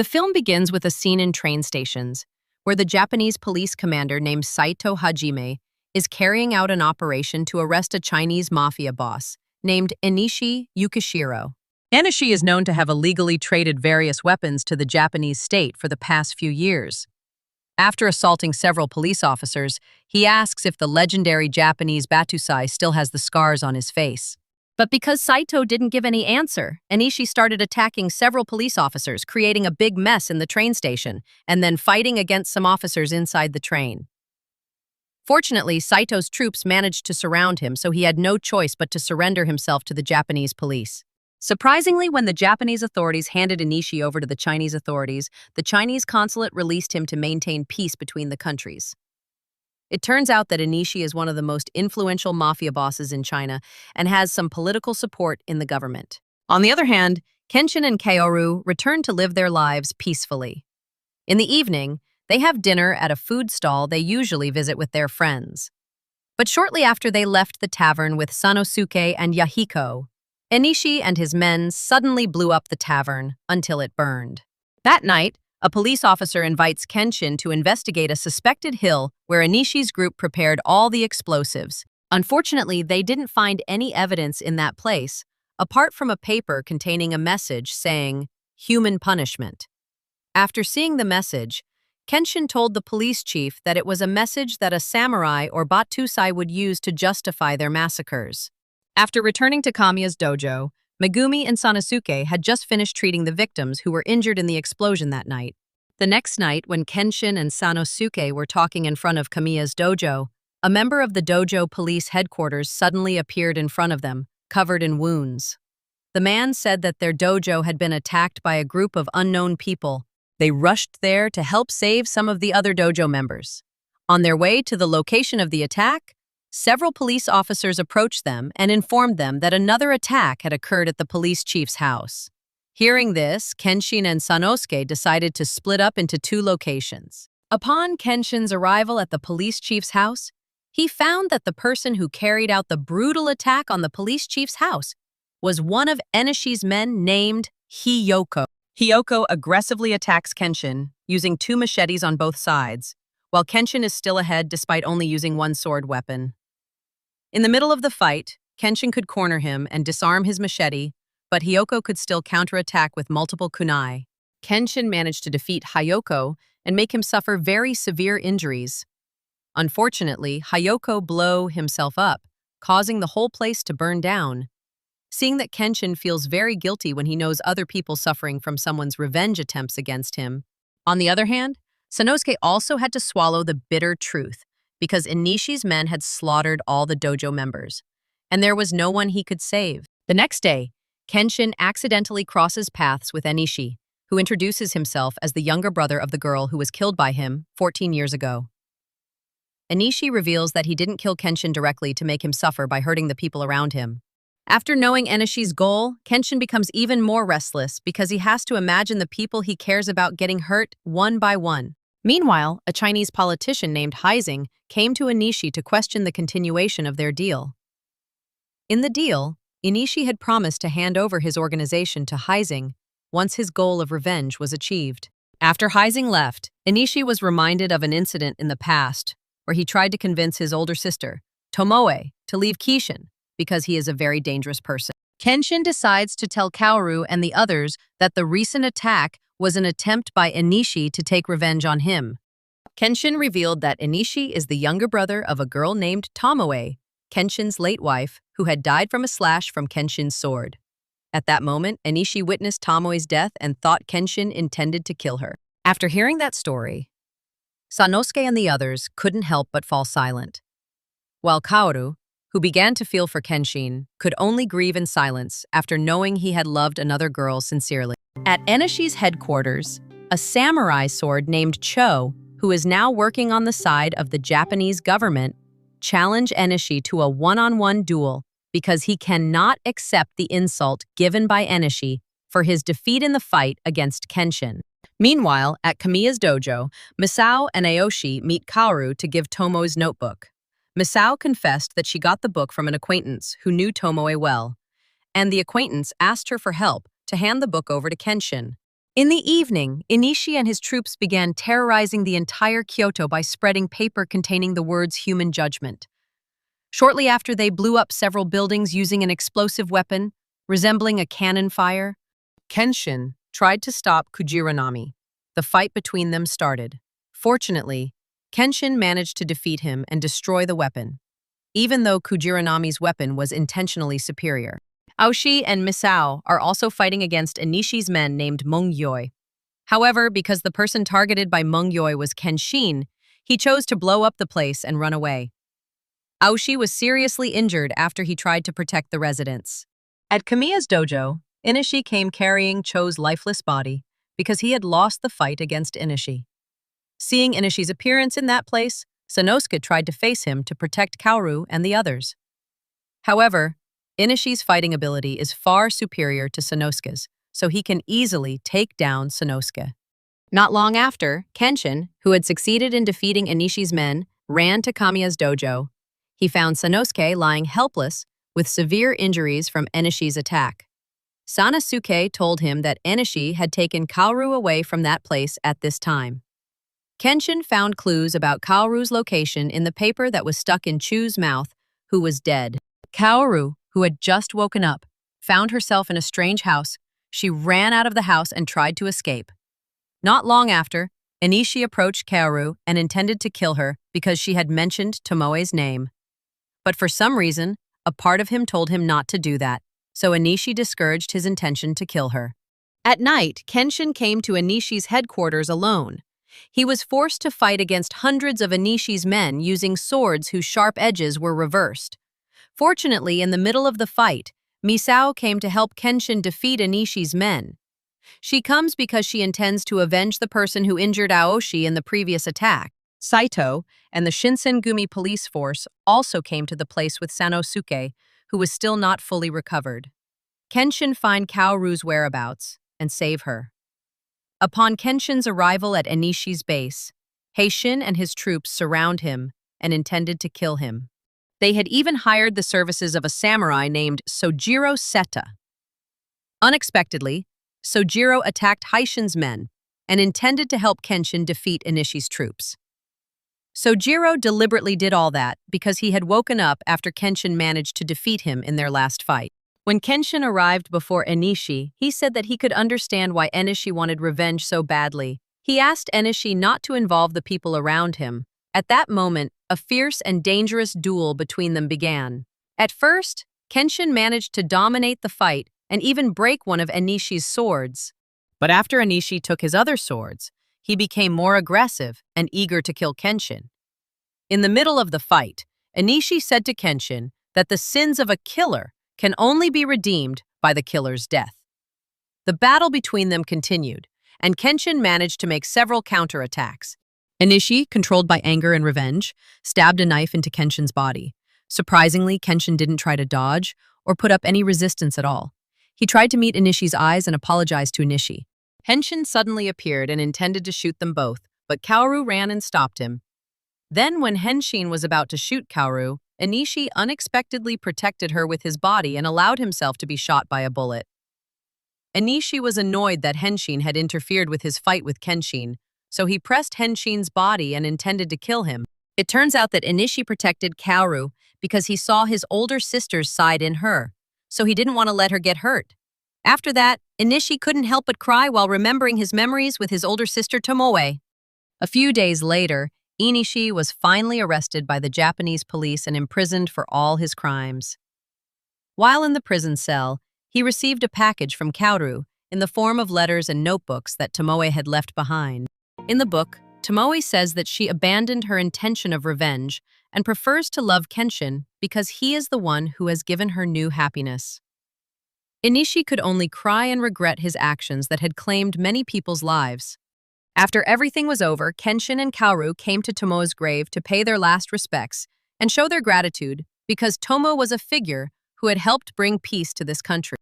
The film begins with a scene in train stations, where the Japanese police commander named Saito Hajime is carrying out an operation to arrest a Chinese mafia boss named Enishi Yukishiro. Enishi is known to have illegally traded various weapons to the Japanese state for the past few years. After assaulting several police officers, he asks if the legendary Japanese Battosai still has the scars on his face. But because Saito didn't give any answer, Enishi started attacking several police officers, creating a big mess in the train station, and then fighting against some officers inside the train. Fortunately, Saito's troops managed to surround him, so he had no choice but to surrender himself to the Japanese police. Surprisingly, when the Japanese authorities handed Enishi over to the Chinese authorities, the Chinese consulate released him to maintain peace between the countries. It turns out that Enishi is one of the most influential mafia bosses in China and has some political support in the government. On the other hand, Kenshin and Kaoru return to live their lives peacefully. In the evening, they have dinner at a food stall they usually visit with their friends. But shortly after they left the tavern with Sanosuke and Yahiko, Enishi and his men suddenly blew up the tavern until it burned. That night, a police officer invites Kenshin to investigate a suspected hill where Enishi's group prepared all the explosives. Unfortunately, they didn't find any evidence in that place, apart from a paper containing a message saying, "Human punishment." After seeing the message, Kenshin told the police chief that it was a message that a samurai or Battosai would use to justify their massacres. After returning to Kamiya's dojo, Megumi and Sanosuke had just finished treating the victims who were injured in the explosion that night. The next night, when Kenshin and Sanosuke were talking in front of Kamiya's dojo, a member of the dojo police headquarters suddenly appeared in front of them, covered in wounds. The man said that their dojo had been attacked by a group of unknown people. They rushed there to help save some of the other dojo members. On their way to the location of the attack, several police officers approached them and informed them that another attack had occurred at the police chief's house. Hearing this, Kenshin and Sanosuke decided to split up into two locations. Upon Kenshin's arrival at the police chief's house, he found that the person who carried out the brutal attack on the police chief's house was one of Enishi's men named Hiyoko. Hiyoko aggressively attacks Kenshin, using two machetes on both sides, while Kenshin is still ahead despite only using one sword weapon. In the middle of the fight, Kenshin could corner him and disarm his machete, but Hiyoko could still counterattack with multiple kunai. Kenshin managed to defeat Hiyoko and make him suffer very severe injuries. Unfortunately, Hiyoko blew himself up, causing the whole place to burn down. Seeing that Kenshin feels very guilty when he knows other people suffering from someone's revenge attempts against him. On the other hand, Sanosuke also had to swallow the bitter truth, because Enishi's men had slaughtered all the dojo members, and there was no one he could save. The next day, Kenshin accidentally crosses paths with Enishi, who introduces himself as the younger brother of the girl who was killed by him 14 years ago. Enishi reveals that he didn't kill Kenshin directly to make him suffer by hurting the people around him. After knowing Enishi's goal, Kenshin becomes even more restless because he has to imagine the people he cares about getting hurt one by one. Meanwhile, a Chinese politician named Heizing came to Enishi to question the continuation of their deal. In the deal, Enishi had promised to hand over his organization to Heizing once his goal of revenge was achieved. After Heizing left, Enishi was reminded of an incident in the past where he tried to convince his older sister, Tomoe, to leave Kenshin because he is a very dangerous person. Kenshin decides to tell Kaoru and the others that the recent attack was an attempt by Enishi to take revenge on him. Kenshin revealed that Enishi is the younger brother of a girl named Tomoe, Kenshin's late wife, who had died from a slash from Kenshin's sword. At that moment, Enishi witnessed Tomoe's death and thought Kenshin intended to kill her. After hearing that story, Sanosuke and the others couldn't help but fall silent, while Kaoru, who began to feel for Kenshin, could only grieve in silence after knowing he had loved another girl sincerely. At Enishi's headquarters, a samurai sword named Cho, who is now working on the side of the Japanese government, challenged Enishi to a one-on-one duel because he cannot accept the insult given by Enishi for his defeat in the fight against Kenshin. Meanwhile, at Kamiya's dojo, Misao and Aoshi meet Kaoru to give Tomoe's notebook. Misao confessed that she got the book from an acquaintance who knew Tomoe well, and the acquaintance asked her for help to hand the book over to Kenshin. In the evening, Enishi and his troops began terrorizing the entire Kyoto by spreading paper containing the words human judgment. Shortly after, they blew up several buildings using an explosive weapon, resembling a cannon fire. Kenshin tried to stop Kujiranami. The fight between them started. Fortunately, Kenshin managed to defeat him and destroy the weapon, even though Kujiranami's weapon was intentionally superior. Aoshi and Misao are also fighting against Enishi's men named Mongyoi. However, because the person targeted by Mongyoi was Kenshin, he chose to blow up the place and run away. Aoshi was seriously injured after he tried to protect the residents. At Kamiya's dojo, Enishi came carrying Cho's lifeless body because he had lost the fight against Enishi. Seeing Inishi's appearance in that place, Sanosuke tried to face him to protect Kaoru and the others. However, Inishi's fighting ability is far superior to Sanosuke's, so he can easily take down Sanosuke. Not long after, Kenshin, who had succeeded in defeating Inishi's men, ran to Kamiya's dojo. He found Sanosuke lying helpless with severe injuries from Enishi's attack. Sanosuke told him that Enishi had taken Kaoru away from that place at this time. Kenshin found clues about Kaoru's location in the paper that was stuck in Chu's mouth, who was dead. Kaoru, who had just woken up, found herself in a strange house. She ran out of the house and tried to escape. Not long after, Enishi approached Kaoru and intended to kill her because she had mentioned Tomoe's name. But for some reason, a part of him told him not to do that, so Enishi discouraged his intention to kill her. At night, Kenshin came to Enishi's headquarters alone. He was forced to fight against hundreds of Enishi's men using swords whose sharp edges were reversed. Fortunately, in the middle of the fight, Misao came to help Kenshin defeat Enishi's men. She comes because she intends to avenge the person who injured Aoshi in the previous attack. Saito and the Shinsengumi police force also came to the place with Sanosuke, who was still not fully recovered. Kenshin find Kaoru's whereabouts and save her. Upon Kenshin's arrival at Enishi's base, Heishin and his troops surround him and intended to kill him. They had even hired the services of a samurai named Sojiro Seta. Unexpectedly, Sojiro attacked Heishin's men and intended to help Kenshin defeat Enishi's troops. Sojiro deliberately did all that because he had woken up after Kenshin managed to defeat him in their last fight. When Kenshin arrived before Enishi, he said that he could understand why Enishi wanted revenge so badly. He asked Enishi not to involve the people around him. At that moment, a fierce and dangerous duel between them began. At first, Kenshin managed to dominate the fight and even break one of Enishi's swords. But after Enishi took his other swords, he became more aggressive and eager to kill Kenshin. In the middle of the fight, Enishi said to Kenshin that the sins of a killer can only be redeemed by the killer's death. The battle between them continued, and Kenshin managed to make several counterattacks. Enishi, controlled by anger and revenge, stabbed a knife into Kenshin's body. Surprisingly, Kenshin didn't try to dodge or put up any resistance at all. He tried to meet Inishi's eyes and apologized to Enishi. Kenshin suddenly appeared and intended to shoot them both, but Kaoru ran and stopped him. Then when Kenshin was about to shoot Kaoru, Enishi unexpectedly protected her with his body and allowed himself to be shot by a bullet. Enishi was annoyed that Kenshin had interfered with his fight with Kenshin, so he pressed Kenshin's body and intended to kill him. It turns out that Enishi protected Kaoru because he saw his older sister's side in her, so he didn't want to let her get hurt. After that, Enishi couldn't help but cry while remembering his memories with his older sister Tomoe. A few days later, Enishi was finally arrested by the Japanese police and imprisoned for all his crimes. While in the prison cell, he received a package from Kaoru in the form of letters and notebooks that Tomoe had left behind. In the book, Tomoe says that she abandoned her intention of revenge and prefers to love Kenshin because he is the one who has given her new happiness. Enishi could only cry and regret his actions that had claimed many people's lives. After everything was over, Kenshin and Kaoru came to Tomoe's grave to pay their last respects and show their gratitude because Tomoe was a figure who had helped bring peace to this country.